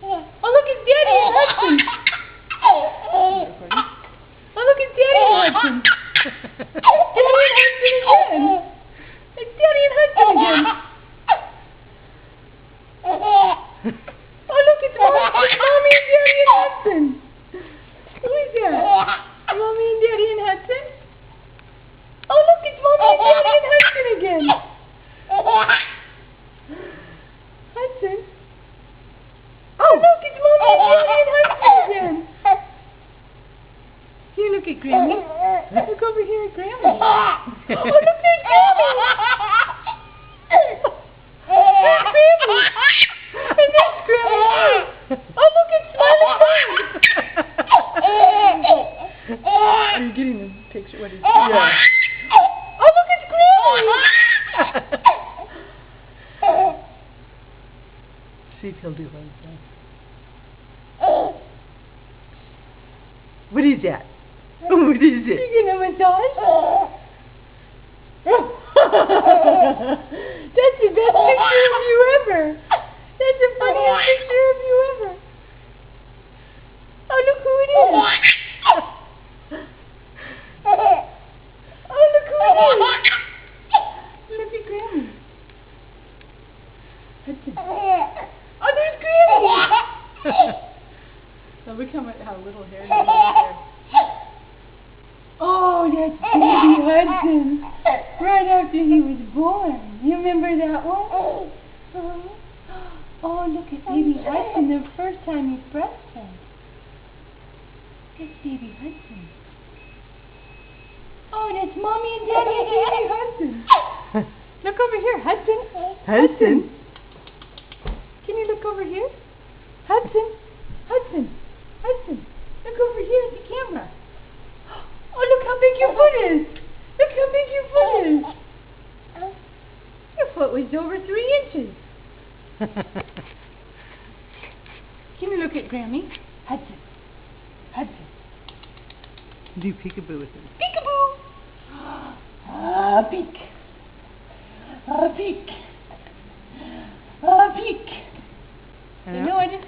Oh, look, it's Daddy and Hudson. Oh, look, it's Daddy and Hudson. Daddy and Hudson again. It's Daddy and Hudson again. Oh, look, it's Mommy and Daddy and Hudson. Who is that? Mommy and Daddy and Hudson? Oh, look, it's Mommy and Daddy and Hudson again. Hudson? Oh, look, it's Mommy and Daddy and Hudson again. Here, look at Grammy. Look over here at Grammy. Oh, look, there's Grammy. There's Grammy. And there's Grammy. Oh, look, it's Smiling Dog. Are you getting the picture? What is it? Yeah. Oh, look, it's Grammy. See if he'll do one thing. What is that? What is it? You getting a massage? That's the best picture of you ever. That's the funniest picture of you ever. Oh, look who it is. Oh, look who it is. Look at Grammy. Oh, there's Grammy. Now look how little hair he has there. Oh, that's Baby Hudson. Right after he was born. You remember that one? Oh, look at Baby Hudson the first time he breastfed. That's Baby Hudson. Oh, that's Mommy and Daddy and Baby Hudson. Look over here, Hudson. Hudson? Can you look over here? Hudson. Hudson. Hudson. Look over here at the camera. Oh, look how big your foot is. Look how big your foot is. Your foot was over 3 inches. Can you look at Grammy? Hudson. Hudson. Do peekaboo with him. Peekaboo. Ah, peek. Ah, peek. Ah, peek. You know, I just